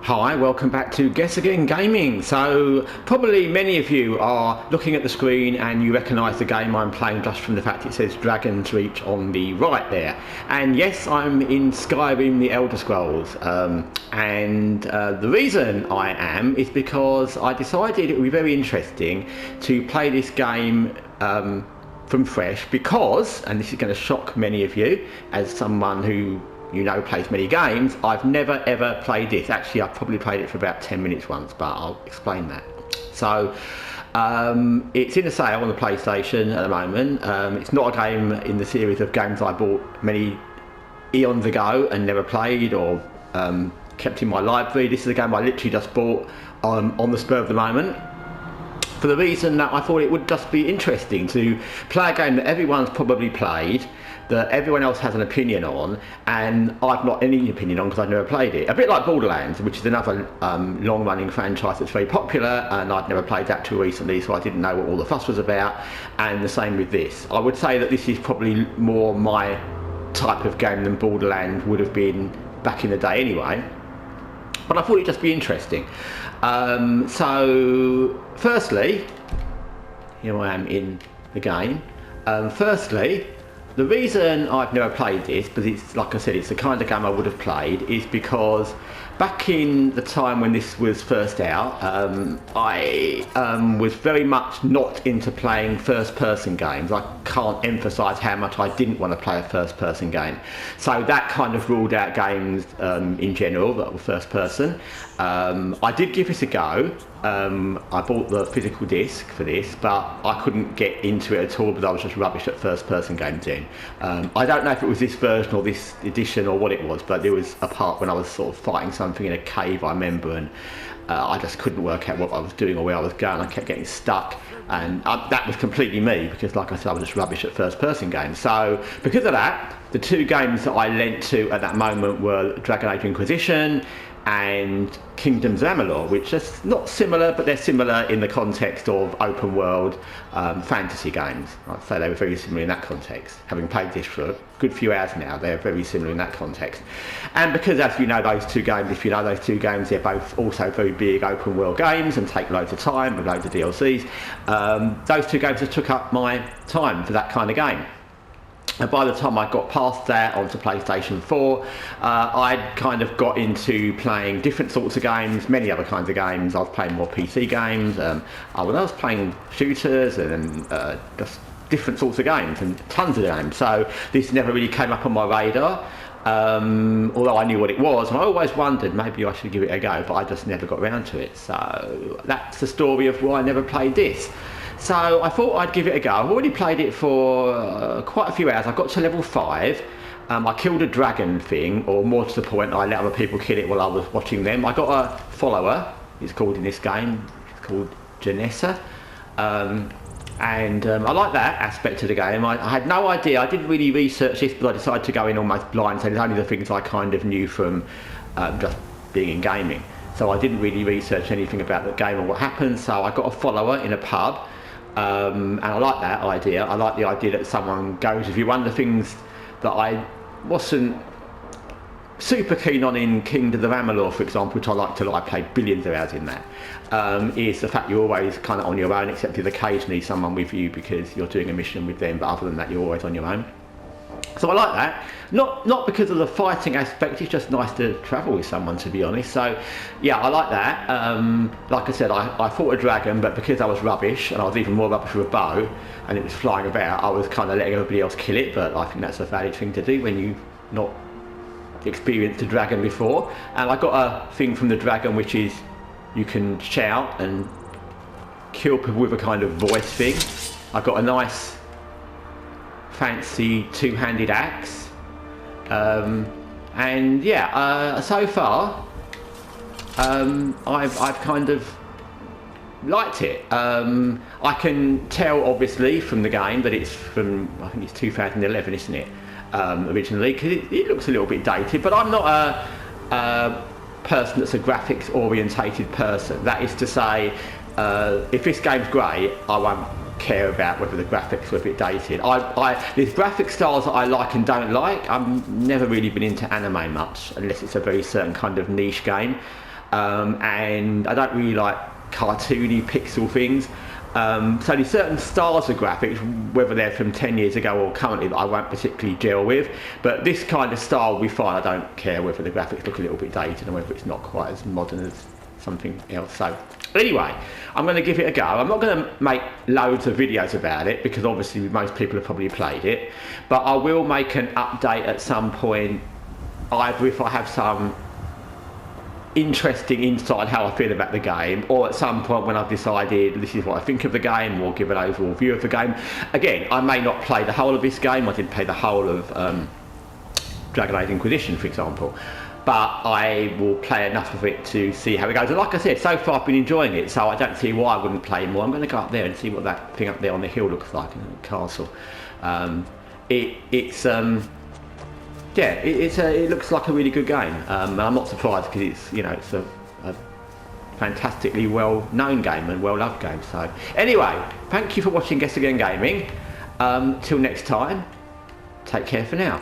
Hi, welcome back to Guessagaingaming. So probably many of you are looking at the screen and you recognise the game I'm playing just from the fact it says Dragon's Reach on the right there. And yes, I'm in Skyrim the Elder Scrolls. The reason I am is because I decided it would be very interesting to play this game from fresh because, and this is going to shock many of you as someone who plays many games, I've never ever played this. Actually, I've probably played it for about 10 minutes once, but I'll explain that. So it's in a sale on the PlayStation at the moment. It's not a game in the series of games I bought many eons ago and never played or kept in my library. This is a game I literally just bought on the spur of the moment, for the reason that I thought it would just be interesting to play a game that everyone's probably played, that everyone else has an opinion on, and I've not any opinion on because I've never played it. A bit like Borderlands, which is another long-running franchise that's very popular, and I'd never played that too recently, so I didn't know what all the fuss was about, and the same with this. I would say that this is probably more my type of game than Borderlands would have been back in the day anyway, but I thought it'd just be interesting. So firstly, here I am in the game. Firstly, the reason I've never played this, but it's like I said, it's the kind of game I would have played, is because back in the time when this was first out, I was very much not into playing first-person games. I can't emphasise how much I didn't want to play a first-person game. So that kind of ruled out games in general that were first-person. I did give this a go. I bought the physical disc for this, but I couldn't get into it at all because I was just rubbish at first-person games then. I don't know if it was this version or this edition or what it was, but there was a part when I was sort of fighting something in a cave, I remember, and I just couldn't work out what I was doing or where I was going. I kept getting stuck, and that was completely me because, like I said, I was just rubbish at first-person games. So because of that, the two games that I lent to at that moment were Dragon Age Inquisition and Kingdoms of Amalur, which are not similar, but they're similar in the context of open world fantasy games. I'd say they were very similar in that context. Having played this for a good few hours now, they're very similar in that context. And because, as you know, those two games, if you know those two games, they're both also very big open world games and take loads of time with loads of DLCs. Those two games just took up my time for that kind of game. And by the time I got past that onto PlayStation 4, I'd kind of got into playing different sorts of games, many other kinds of games. I was playing more PC games. I was playing shooters and just different sorts of games and tons of games. So this never really came up on my radar, although I knew what it was. And I always wondered maybe I should give it a go, but I just never got around to it. So that's the story of why I never played this. So I thought I'd give it a go. I've already played it for quite a few hours. I got to level 5. I killed a dragon thing, or more to the point, I let other people kill it while I was watching them. I got a follower, it's called in this game, it's called Janessa. I like that aspect of the game. I had no idea, I didn't really research this, but I decided to go in almost blind, so there's only the things I kind of knew from just being in gaming. So I didn't really research anything about the game or what happened, so I got a follower in a pub. And I like that idea. I like the idea that someone goes with you. One of the things that I wasn't super keen on in Kingdoms of Amalur, for example, which I liked a lot, I played billions of hours in that, is the fact you're always kind of on your own, except there's occasionally someone with you because you're doing a mission with them, but other than that you're always on your own. So I like that, not because of the fighting aspect, it's just nice to travel with someone, to be honest. So yeah, I like that. Like I said, I fought a dragon, but because I was rubbish, and I was even more rubbish with a bow, and it was flying about, I was kind of letting everybody else kill it, but I think that's a valid thing to do when you've not experienced a dragon before. And I got a thing from the dragon which is you can shout and kill people with a kind of voice thing. I got a nice fancy two-handed axe, and yeah, so far I've kind of liked it. I can tell obviously from the game that it's from, I think it's 2011, isn't it, originally, because it looks a little bit dated, but I'm not a person that's a graphics orientated person. That is to say, if this game's great, I won't care about whether the graphics were a bit dated. There's graphic styles that I like and don't like. I've never really been into anime much, unless it's a very certain kind of niche game. and I don't really like cartoony pixel things. So there's certain styles of graphics, whether they're from 10 years ago or currently, that I won't particularly gel with. But this kind of style will be fine. I don't care whether the graphics look a little bit dated or whether it's not quite as modern as something else. So anyway, I'm going to give it a go. I'm not going to make loads of videos about it because obviously most people have probably played it. But I will make an update at some point, either if I have some interesting insight on how I feel about the game, or at some point when I've decided this is what I think of the game, or give an overall view of the game. Again, I may not play the whole of this game. I didn't play the whole of Dragon Age Inquisition, for example, but I will play enough of it to see how it goes. And like I said, so far I've been enjoying it, so I don't see why I wouldn't play more. I'm going to go up there and see what that thing up there on the hill looks like in the castle. It looks like a really good game, and I'm not surprised because it's a fantastically well-known game and well-loved game. So anyway, thank you for watching Guessagaingaming. Till next time, take care for now.